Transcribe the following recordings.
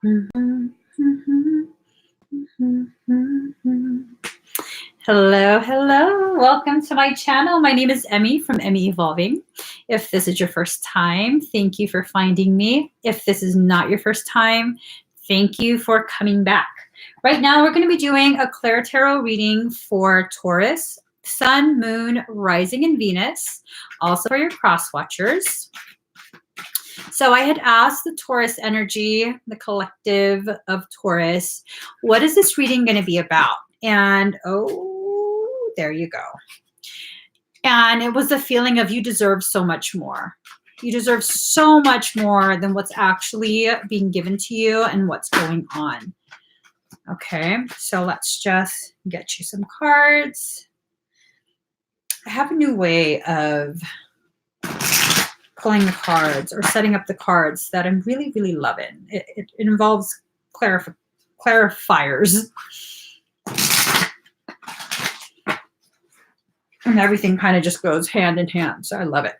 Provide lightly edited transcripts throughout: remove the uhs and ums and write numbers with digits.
Hello, hello. Welcome to my channel. My name is Emmy from Emmy Evolving. If this is your first time, thank you for finding me. If this is not your first time, thank you for coming back. Right now, we're going to be doing a TAROT reading for Taurus, Sun, Moon, Rising, and Venus, also for your cross watchers. So I had asked the Taurus energy, the collective of Taurus, what is this reading going to be about? And oh, there you go. And it was the feeling of you deserve so much more. You deserve so much more than what's actually being given to you and what's going on. Okay, so let's just get you some cards. I have a new way of pulling the cards or setting up the cards that I'm really, really loving. It involves clarifiers. And everything kind of just goes hand in hand. So I love it.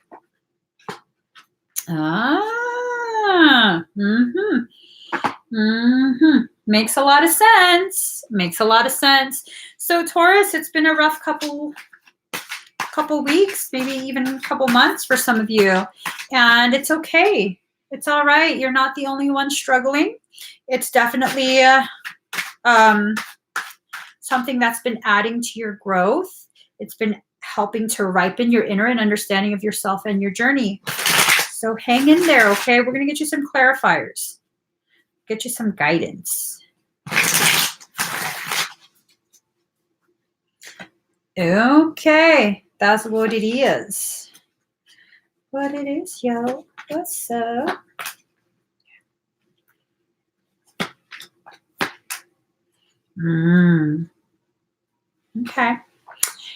Makes a lot of sense. Makes a lot of sense. So Taurus, it's been a rough couple weeks, maybe even a couple months for some of you. And it's okay. It's all right. You're not the only one struggling. It's definitely something that's been adding to your growth. It's been helping to ripen your inner and understanding of yourself and your journey. So hang in there, okay? We're going to get you some clarifiers. Get you some guidance. Okay. That's what it is. What it is, yo. What's up? Okay.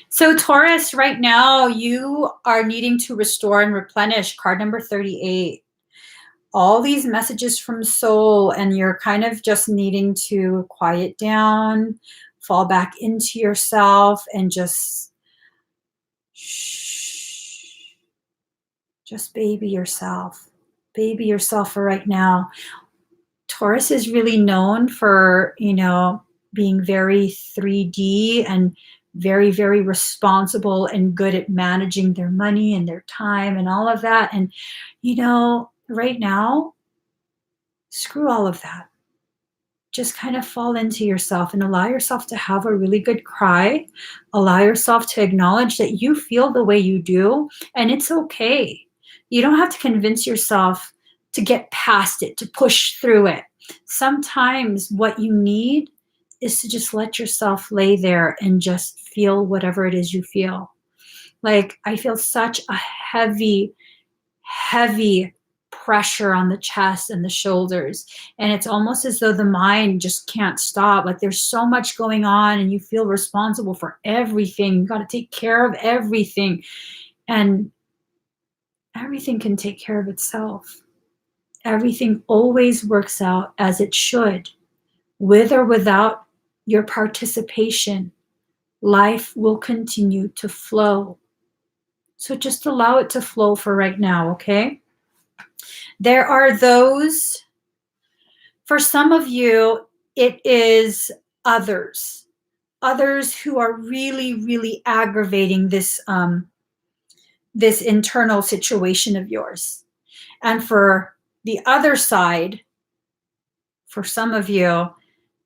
So Taurus, right now, you are needing to restore and replenish. Card number 38. All these messages from soul, and you're kind of just needing to quiet down, fall back into yourself, and just baby yourself. Baby yourself for right now. Taurus is really known for, being very 3D and very, very responsible and good at managing their money and their time and all of that. And, right now, screw all of that. Just kind of fall into yourself and allow yourself to have a really good cry. Allow yourself to acknowledge that you feel the way you do, and it's okay. You don't have to convince yourself to get past it, to push through it. Sometimes what you need is to just let yourself lay there and just feel whatever it is you feel. Like, I feel such a heavy, heavy pressure on the chest and the shoulders. And it's almost as though the mind just can't stop. Like, there's so much going on and you feel responsible for everything. You got to take care of everything. And everything can take care of itself. Everything always works out as it should. With or without your participation, life will continue to flow. So just allow it to flow for right now, okay? There are those, for some of you, it is others who are really, really aggravating this, this internal situation of yours. And for the other side, for some of you,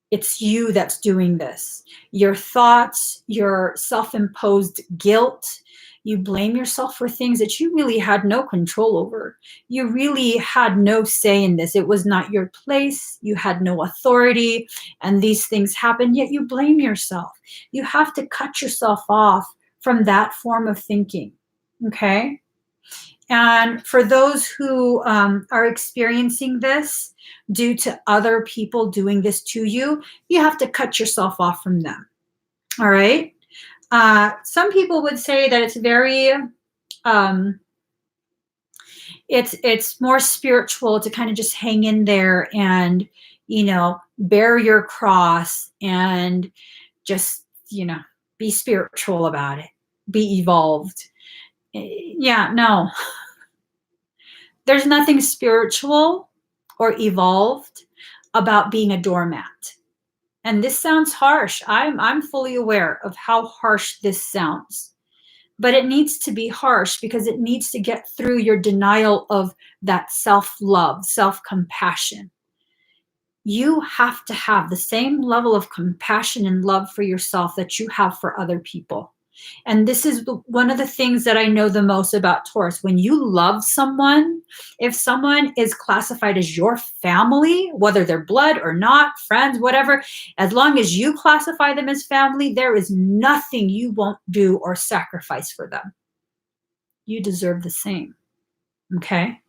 it's you that's doing this. Your thoughts, your self-imposed guilt. You blame yourself for things that you really had no control over. You really had no say in this. It was not your place. You had no authority. And these things happen, yet you blame yourself. You have to cut yourself off from that form of thinking. Okay? And for those who are experiencing this due to other people doing this to you, you have to cut yourself off from them. All right? Some people would say that it's very, it's more spiritual to kind of just hang in there and, bear your cross and just, be spiritual about it, be evolved. Yeah, no. There's nothing spiritual or evolved about being a doormat. And this sounds harsh. I'm fully aware of how harsh this sounds. But it needs to be harsh because it needs to get through your denial of that self-love, self-compassion. You have to have the same level of compassion and love for yourself that you have for other people. And this is one of the things that I know the most about Taurus. When you love someone, if someone is classified as your family, whether they're blood or not, friends, whatever, as long as you classify them as family, there is nothing you won't do or sacrifice for them. You deserve the same. Okay?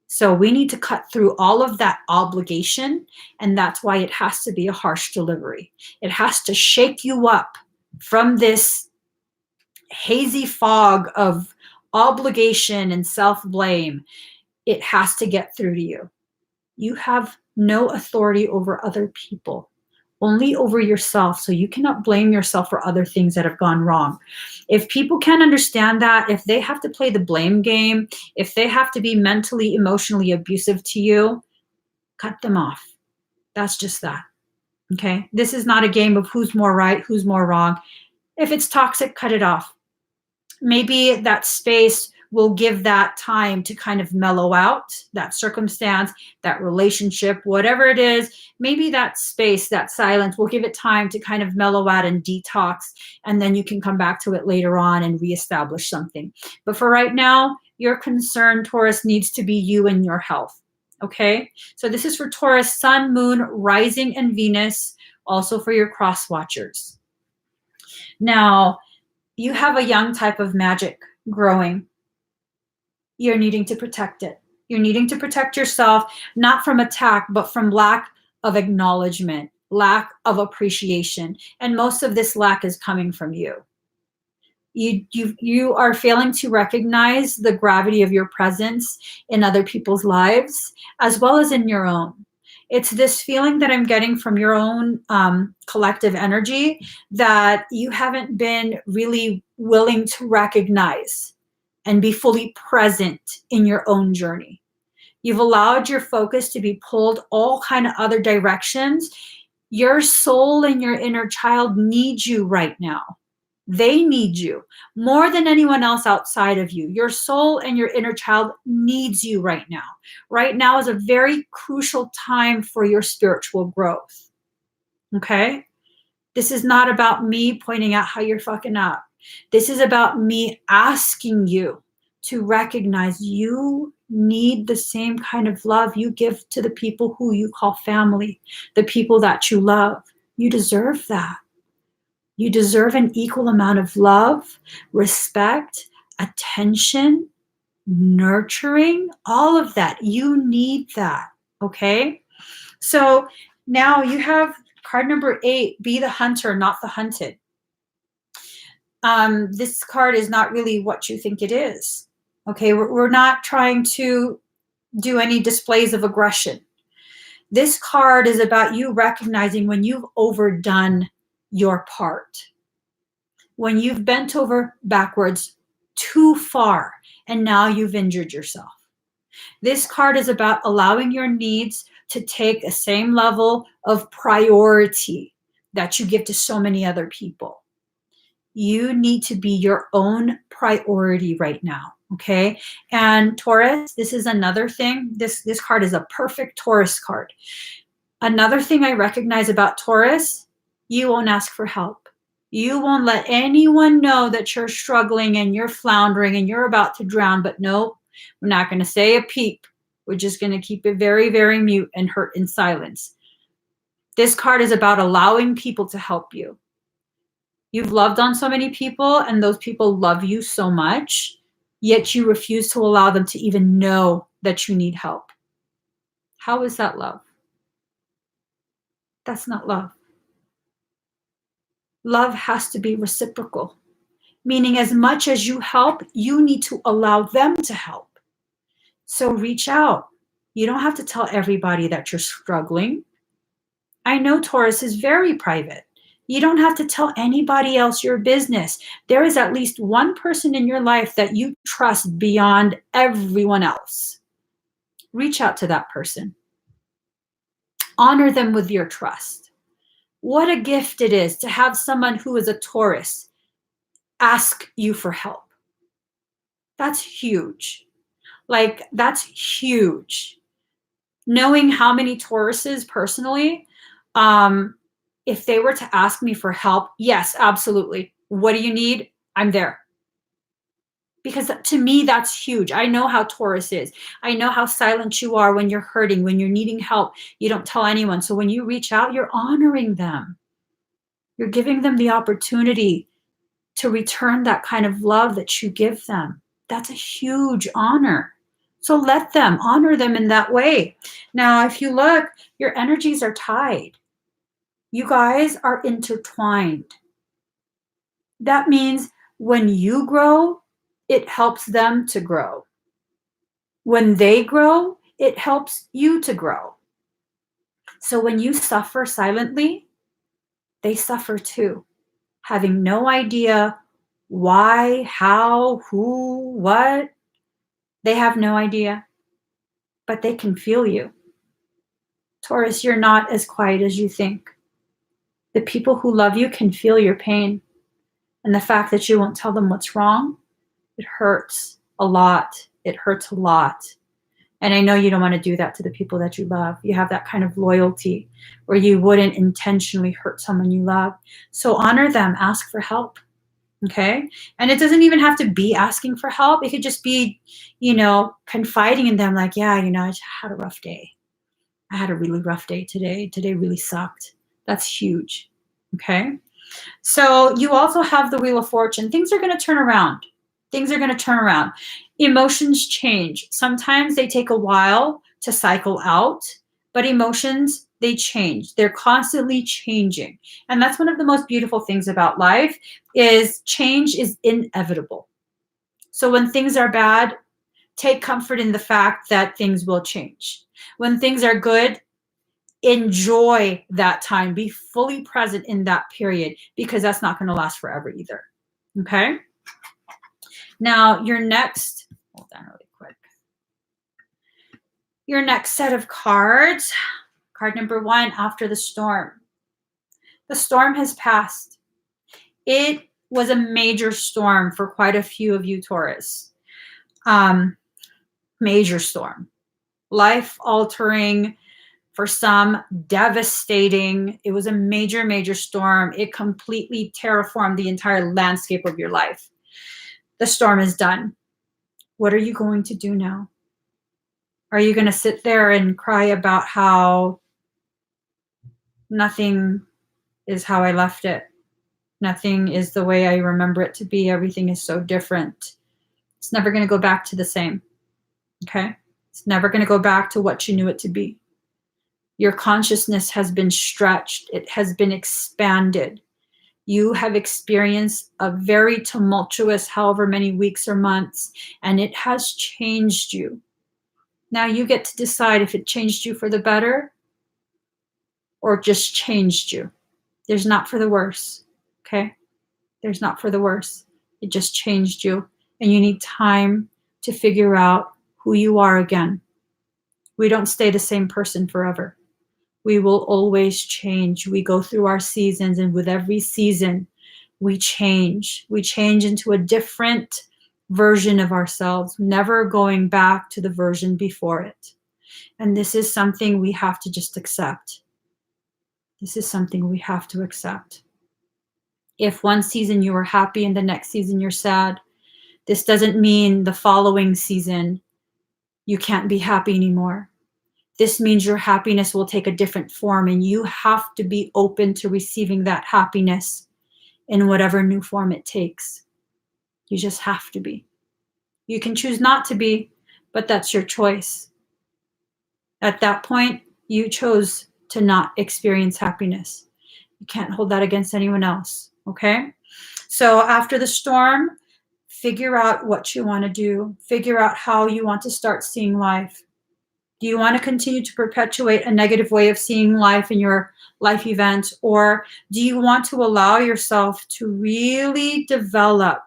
So we need to cut through all of that obligation, and that's why it has to be a harsh delivery. It has to shake you up from this hazy fog of obligation and self-blame. It has to get through to you. You have no authority over other people, only over yourself. So you cannot blame yourself for other things that have gone wrong. If people can't understand that, if they have to play the blame game, if they have to be mentally, emotionally abusive to you, cut them off. That's just that. Okay? This is not a game of who's more right, who's more wrong. If it's toxic, cut it off. Maybe that space will give that time to kind of mellow out, that circumstance, that relationship, whatever it is. Maybe that space, that silence will give it time to kind of mellow out and detox, and then you can come back to it later on and reestablish something. But for right now, your concern, Taurus, needs to be you and your health. Okay? So this is for Taurus, Sun, Moon, Rising, and Venus, also for your cross watchers. Now, you have a young type of magic growing. You're needing to protect it. You're needing to protect yourself, not from attack, but from lack of acknowledgement, lack of appreciation. And most of this lack is coming from you. You are failing to recognize the gravity of your presence in other people's lives, as well as in your own. It's this feeling that I'm getting from your own collective energy that you haven't been really willing to recognize and be fully present in your own journey. You've allowed your focus to be pulled all kind of other directions. Your soul and your inner child need you right now. They need you more than anyone else outside of you. Your soul and your inner child needs you right now. Right now is a very crucial time for your spiritual growth. Okay? This is not about me pointing out how you're fucking up. This is about me asking you to recognize you need the same kind of love you give to the people who you call family, the people that you love. You deserve that. You deserve an equal amount of love, respect, attention, nurturing, all of that. You need that, okay? So now you have card number 8, be the hunter, not the hunted. This card is not really what you think it is, okay? We're not trying to do any displays of aggression. This card is about you recognizing when you've overdone your part, when you've bent over backwards too far and now you've injured yourself. This card is about allowing your needs to take the same level of priority that you give to so many other people. You need to be your own priority right now, okay? And Taurus, this is another thing. This card is a perfect Taurus card. Another thing I recognize about Taurus, you won't ask for help. You won't let anyone know that you're struggling and you're floundering and you're about to drown, but no, we're not going to say a peep. We're just going to keep it very, very mute and hurt in silence. This card is about allowing people to help you. You've loved on so many people and those people love you so much, yet you refuse to allow them to even know that you need help. How is that love? That's not love. Love has to be reciprocal, meaning as much as you help, you need to allow them to help. So reach out. You don't have to tell everybody that you're struggling. I know Taurus is very private. You don't have to tell anybody else your business. There is at least one person in your life that you trust beyond everyone else. Reach out to that person. Honor them with your trust. What a gift it is to have someone who is a Taurus ask you for help. That's huge. Like, that's huge. Knowing how many Tauruses personally, if they were to ask me for help, yes, absolutely. What do you need? I'm there. Because to me, that's huge. I know how Taurus is. I know how silent you are when you're hurting, when you're needing help. You don't tell anyone. So when you reach out, you're honoring them. You're giving them the opportunity to return that kind of love that you give them. That's a huge honor. So let them, honor them in that way. Now, if you look, your energies are tied. You guys are intertwined. That means when you grow, it helps them to grow. When they grow, it helps you to grow. So when you suffer silently, they suffer too, having no idea why, how, who, what. They have no idea, but they can feel you. Taurus, you're not as quiet as you think. The people who love you can feel your pain. And the fact that you won't tell them what's wrong, it hurts a lot. It hurts a lot. And I know you don't want to do that to the people that you love. You have that kind of loyalty where you wouldn't intentionally hurt someone you love. So honor them, ask for help. Okay. And it doesn't even have to be asking for help. It could just be, confiding in them like, yeah, I just had a rough day. I had a really rough day today. Today really sucked. That's huge. Okay. So you also have the Wheel of Fortune. Things are going to turn around. Things are going to turn around. Emotions change. Sometimes they take a while to cycle out, but emotions, they change. They're constantly changing. And that's one of the most beautiful things about life is change is inevitable. So when things are bad, take comfort in the fact that things will change. When things are good, enjoy that time. Be fully present in that period because that's not going to last forever either. Okay? Now, your next, hold on really quick. Your next set of cards, card number 1, After the Storm. The storm has passed. It was a major storm for quite a few of you, Taurus. Major storm. Life-altering, for some, devastating. It was a major, major storm. It completely terraformed the entire landscape of your life. The storm is done. What are you going to do now? Are you going to sit there and cry about how nothing is how I left it? Nothing is the way I remember it to be. Everything is so different. It's never going to go back to the same. Okay? It's never going to go back to what you knew it to be. Your consciousness has been stretched. It has been expanded. You have experienced a very tumultuous however many weeks or months, and it has changed you. Now you get to decide if it changed you for the better or just changed you. There's not for the worse, okay? There's not for the worse. It just changed you, and you need time to figure out who you are again. We don't stay the same person forever. We will always change. We go through our seasons, and with every season, we change. We change into a different version of ourselves, never going back to the version before it. And this is something we have to just accept. This is something we have to accept. If one season you were happy and the next season you're sad, this doesn't mean the following season you can't be happy anymore. This means your happiness will take a different form, and you have to be open to receiving that happiness in whatever new form it takes. You just have to be. You can choose not to be, but that's your choice. At that point, you chose to not experience happiness. You can't hold that against anyone else, okay? So after the storm, figure out what you want to do. Figure out how you want to start seeing life. Do you want to continue to perpetuate a negative way of seeing life in your life event? Or do you want to allow yourself to really develop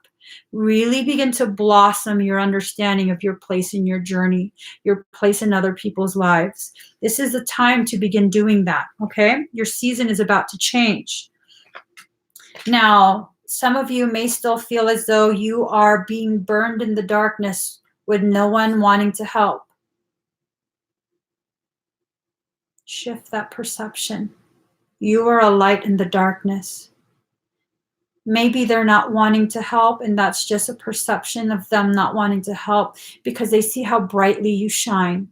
Really begin to blossom your understanding of your place in your journey, your place in other people's lives. This is the time to begin doing that, okay? Your season is about to change. Now, some of you may still feel as though you are being burned in the darkness with no one wanting to help. Shift that perception. You are a light in the darkness. Maybe they're not wanting to help, and that's just a perception of them not wanting to help because they see how brightly you shine.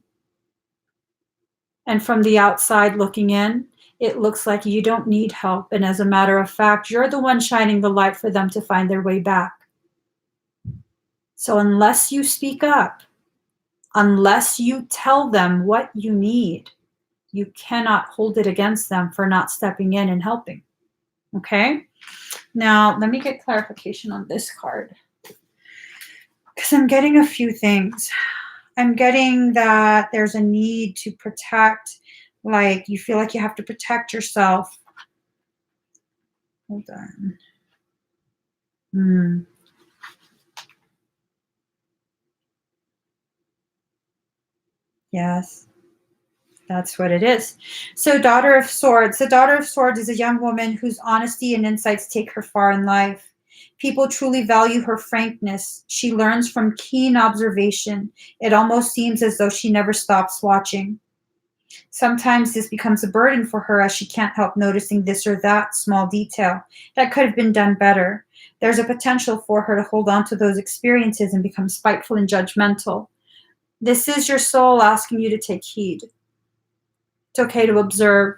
And from the outside looking in, it looks like you don't need help. And as a matter of fact, you're the one shining the light for them to find their way back. So unless you speak up, unless you tell them what you need, you cannot hold it against them for not stepping in and helping. Okay? Now, let me get clarification on this card, because I'm getting a few things. I'm getting that there's a need to protect, like you feel like you have to protect yourself. Hold on. Yes, that's what it is. So Daughter of Swords. The Daughter of Swords is a young woman whose honesty and insights take her far in life. People truly value her frankness. She learns from keen observation. It almost seems as though she never stops watching. Sometimes this becomes a burden for her as she can't help noticing this or that small detail that could have been done better. There's a potential for her to hold on to those experiences and become spiteful and judgmental. This is your soul asking you to take heed. It's okay to observe.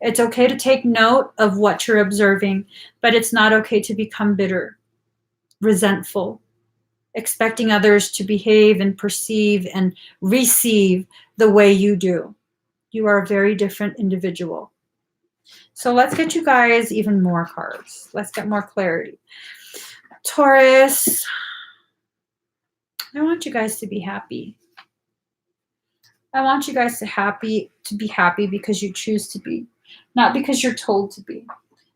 It's okay to take note of what you're observing, but it's not okay to become bitter, resentful, expecting others to behave and perceive and receive the way you do. You are a very different individual. So let's get you guys even more cards. Let's get more clarity. Taurus, I want you guys to be happy. I want you guys to be happy because you choose to be, not because you're told to be,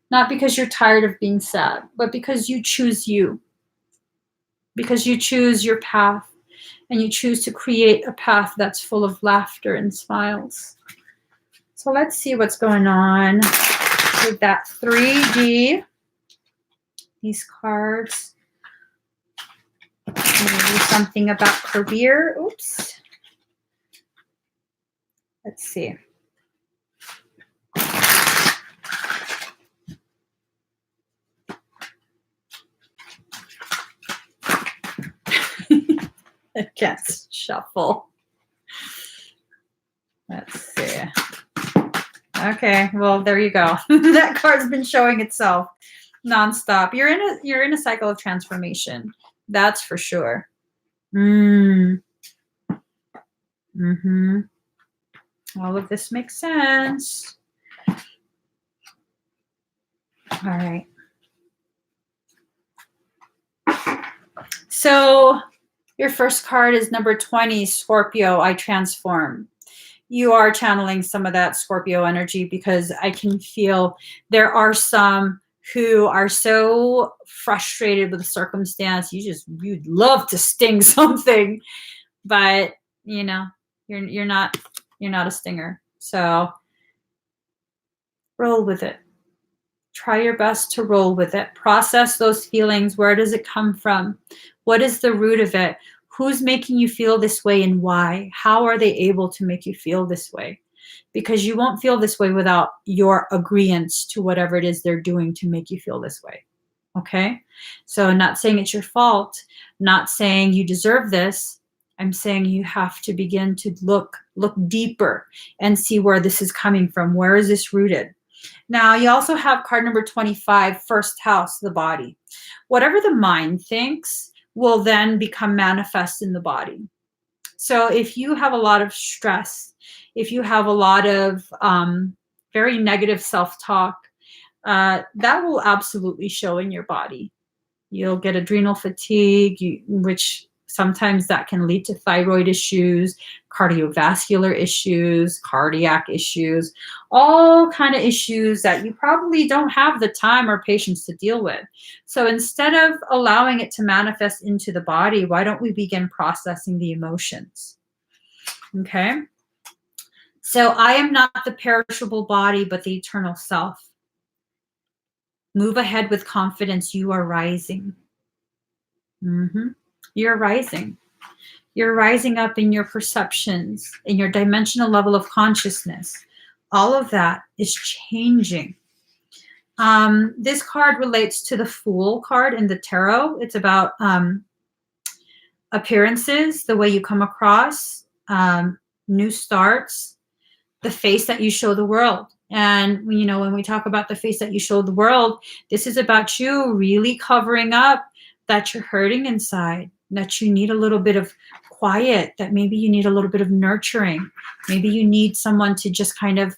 not because you're tired of being sad, but because you choose you, because you choose your path, and you choose to create a path that's full of laughter and smiles. So let's see what's going on with that 3D. These cards. Maybe something about career. Oops. Let's see. I can't shuffle. Let's see. Okay, well, there you go. That card's been showing itself nonstop. You're in a cycle of transformation. That's for sure. All of this makes sense. All right. So your first card is number 20, Scorpio, I transform. You are channeling some of that Scorpio energy because I can feel there are some who are so frustrated with the circumstance. You'd love to sting something, but you know, you're not a stinger. So roll with it. Try your best to roll with it. Process those feelings. Where does it come from? What is the root of it? Who's making you feel this way and why? How are they able to make you feel this way? Because you won't feel this way without your agreeance to whatever it is they're doing to make you feel this way. Okay? So I'm not saying it's your fault, not saying you deserve this. I'm saying you have to begin to look deeper and see where this is coming from. Where is this rooted? Now, you also have card number 25, first house, the body. Whatever the mind thinks will then become manifest in the body. So if you have a lot of stress, if you have a lot of very negative self-talk, that will absolutely show in your body. You'll get adrenal fatigue, which Sometimes that can lead to thyroid issues, cardiovascular issues, cardiac issues, all kind of issues that you probably don't have the time or patience to deal with. So instead of allowing it to manifest into the body, why don't we begin processing the emotions? Okay. So I am not the perishable body, but the eternal self. Move ahead with confidence. You are rising. You're rising. You're rising up in your perceptions, in your dimensional level of consciousness. All of that is changing. This card relates to the Fool card in the tarot. It's about appearances, the way you come across, new starts, the face that you show the world. And, you know, when we talk about the face that you show the world, this is about you really covering up that you're hurting inside, that you need a little bit of quiet, that maybe you need a little bit of nurturing. Maybe you need someone to just kind of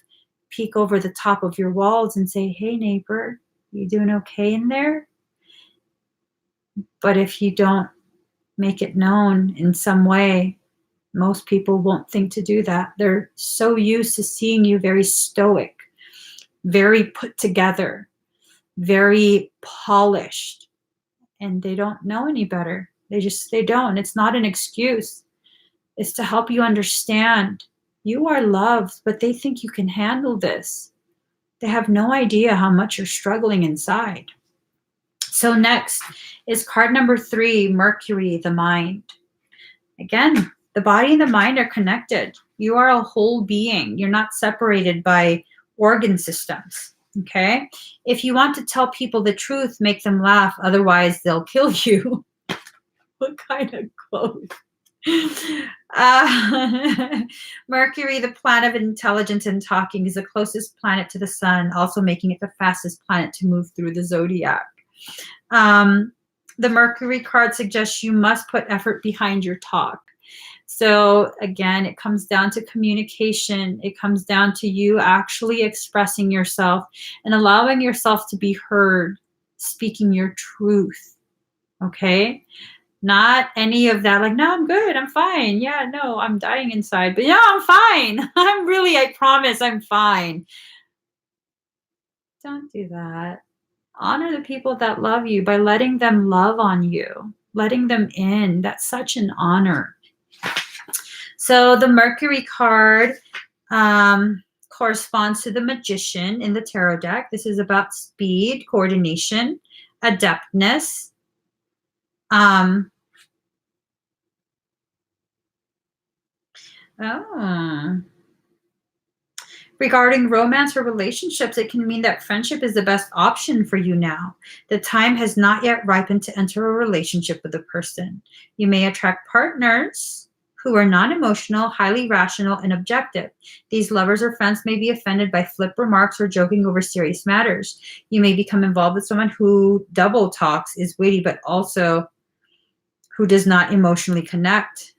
peek over the top of your walls and say, hey, neighbor, you doing okay in there? But if you don't make it known in some way, most people won't think to do that. They're so used to seeing you very stoic, very put together, very polished, and they don't know any better. They don't. It's not an excuse. It's to help you understand you are loved, but they think you can handle this. They have no idea how much you're struggling inside. So next is card number 3, Mercury, the mind. Again, the body and the mind are connected. You are a whole being. You're not separated by organ systems, okay? If you want to tell people the truth, make them laugh. Otherwise, they'll kill you. What kind of quote? Mercury, the planet of intelligence and talking, is the closest planet to the sun, also making it the fastest planet to move through the zodiac. The Mercury card suggests you must put effort behind your talk. So again, it comes down to communication. It comes down to you actually expressing yourself and allowing yourself to be heard, speaking your truth, okay? Not any of that, like, no, I'm good, I'm fine. Yeah, no, I'm dying inside, but yeah, I'm fine. I promise I'm fine. Don't do that. Honor the people that love you by letting them love on you, letting them in. That's such an honor. So the Mercury card corresponds to the Magician in the tarot deck. This is about speed, coordination, adeptness. Regarding romance or relationships, it can mean that friendship is the best option for you now. The time has not yet ripened to enter a relationship with a person. You may attract partners who are non-emotional, highly rational, and objective. These lovers or friends may be offended by flip remarks or joking over serious matters. You may become involved with someone who double talks, is witty, but also who does not emotionally connect.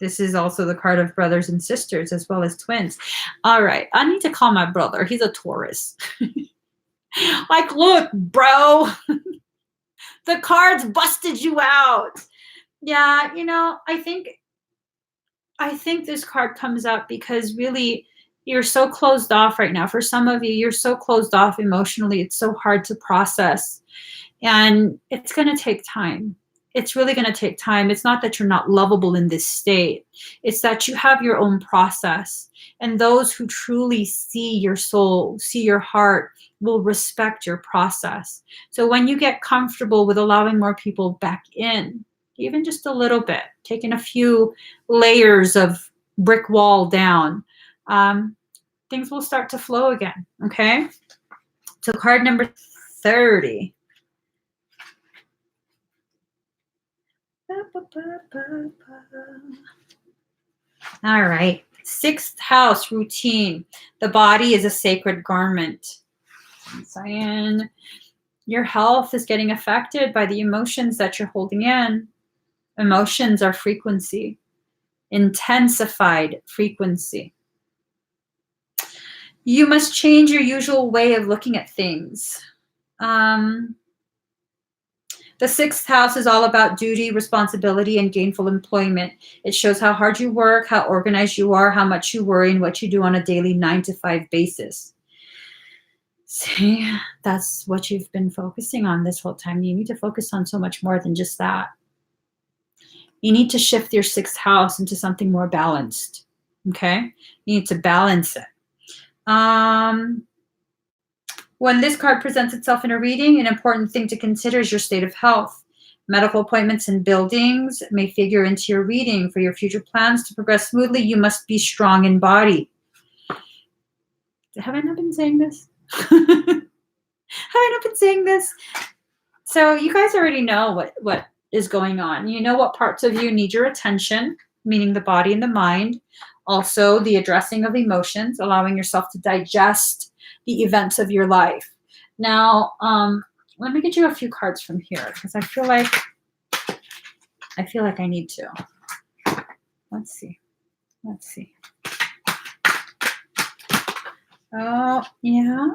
This is also the card of brothers and sisters as well as twins. All right, I need to call my brother. He's a Taurus. Like, look, bro, the cards busted you out. Yeah, you know, I think this card comes up because really you're so closed off right now. For some of you, you're so closed off emotionally. It's so hard to process. And it's going to take time. It's really going to take time. It's not that you're not lovable in this state. It's that you have your own process. And those who truly see your soul, see your heart, will respect your process. So when you get comfortable with allowing more people back in, even just a little bit, taking a few layers of brick wall down, things will start to flow again, okay? So card number 30. All right. 6th house, routine. The body is a sacred garment. Cyan. Your health is getting affected by the emotions that you're holding in. Emotions are frequency, intensified frequency. You must change your usual way of looking at things. The 6th house is all about duty, responsibility, and gainful employment. It shows how hard you work, how organized you are, how much you worry, and what you do on a daily 9-to-5 basis. See, that's what you've been focusing on this whole time. You need to focus on so much more than just that. You need to shift your 6th house into something more balanced, okay? You need to balance it. When this card presents itself in a reading, an important thing to consider is your state of health. Medical appointments and buildings may figure into your reading. For your future plans to progress smoothly, you must be strong in body. Have I not been saying this? Have I not been saying this? So you guys already know what is going on. You know what parts of you need your attention, meaning the body and the mind. Also, the addressing of emotions, allowing yourself to digest the events of your life. Now, let me get you a few cards from here because I feel like I need to. Let's see. Oh, yeah.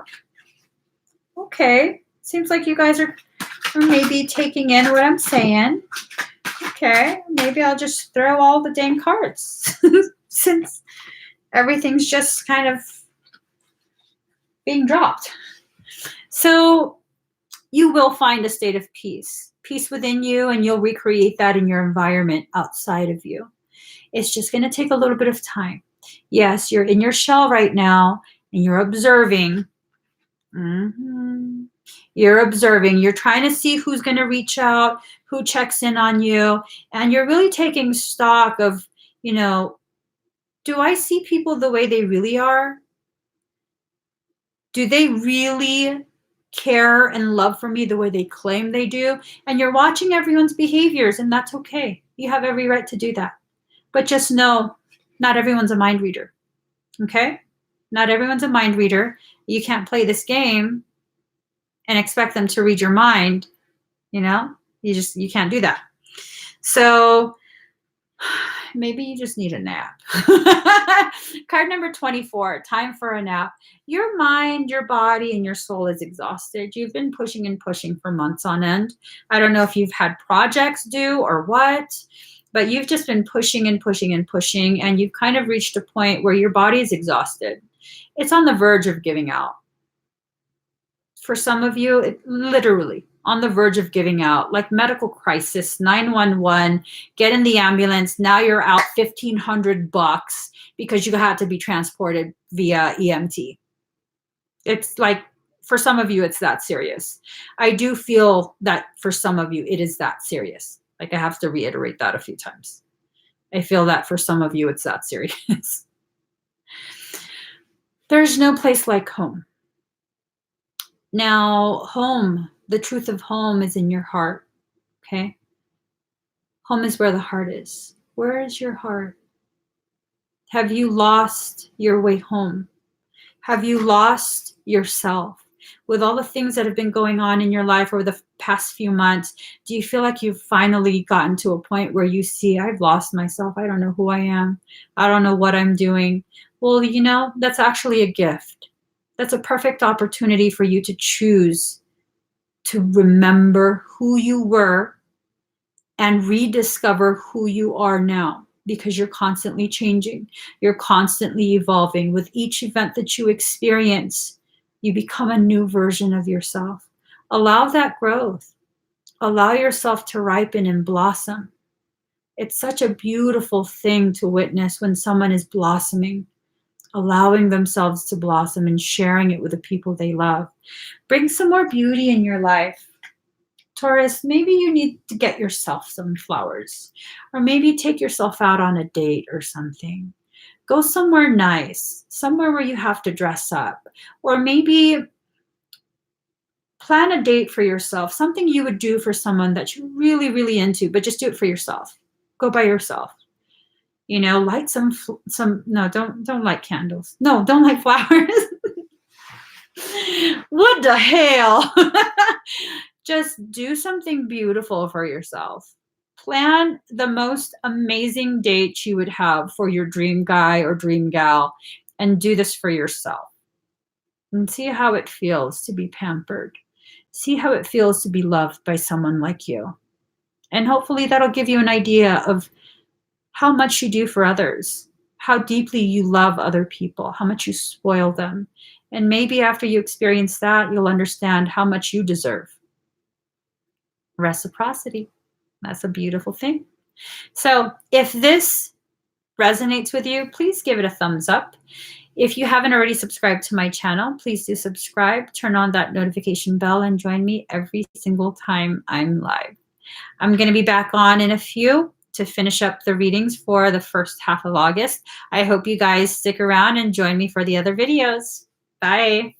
Okay. Seems like you guys are maybe taking in what I'm saying. Okay. Maybe I'll just throw all the dang cards since everything's just kind of being dropped. So you will find a state of peace within you, and you'll recreate that in your environment outside of you. It's just going to take a little bit of time. Yes, you're in your shell right now, and you're observing. You're observing. You're trying to see who's going to reach out, who checks in on you, and you're really taking stock of, do I see people the way they really are? Do they really care and love for me the way they claim they do? And you're watching everyone's behaviors, and that's okay. You have every right to do that. But just know, not everyone's a mind reader, okay? Not everyone's a mind reader. You can't play this game and expect them to read your mind, You can't do that. So maybe you just need a nap. Card number 24, time for a nap. Your mind, your body, and your soul is exhausted. You've been pushing and pushing for months on end. I don't know if you've had projects due or what, but you've just been pushing and pushing and pushing, and you've kind of reached a point where your body is exhausted. It's on the verge of giving out. For some of you, it literally on the verge of giving out, like medical crisis, 911, get in the ambulance. Now you're out $1,500 because you had to be transported via EMT. It's like, for some of you, it's that serious. I do feel that for some of you, it is that serious. Like, I have to reiterate that a few times. I feel that for some of you, it's that serious. There's no place like home. Now, home, the truth of home is in your heart, okay? Home is where the heart is. Where is your heart? Have you lost your way home? Have you lost yourself? With all the things that have been going on in your life over the past few months, do you feel like you've finally gotten to a point where you see, I've lost myself. I don't know who I am. I don't know what I'm doing. Well, that's actually a gift. That's a perfect opportunity for you to choose to remember who you were and rediscover who you are now, because you're constantly changing. You're constantly evolving. With each event that you experience, you become a new version of yourself. Allow that growth. Allow yourself to ripen and blossom. It's such a beautiful thing to witness when someone is blossoming, allowing themselves to blossom and sharing it with the people they love. Bring some more beauty in your life. Taurus, maybe you need to get yourself some flowers, or maybe take yourself out on a date or something. Go somewhere nice, somewhere where you have to dress up, or maybe plan a date for yourself, something you would do for someone that you're really, really into, but just do it for yourself. Go by yourself. Light no, don't light candles. No, don't light flowers. What the hell? Just do something beautiful for yourself. Plan the most amazing date you would have for your dream guy or dream gal, and do this for yourself. And see how it feels to be pampered. See how it feels to be loved by someone like you. And hopefully that'll give you an idea of how much you do for others, how deeply you love other people, how much you spoil them. And maybe after you experience that, you'll understand how much you deserve. Reciprocity. That's a beautiful thing. So if this resonates with you, please give it a thumbs up. If you haven't already subscribed to my channel, please do subscribe, turn on that notification bell, and join me every single time I'm live. I'm going to be back on in a few to finish up the readings for the first half of August. I hope you guys stick around and join me for the other videos. Bye.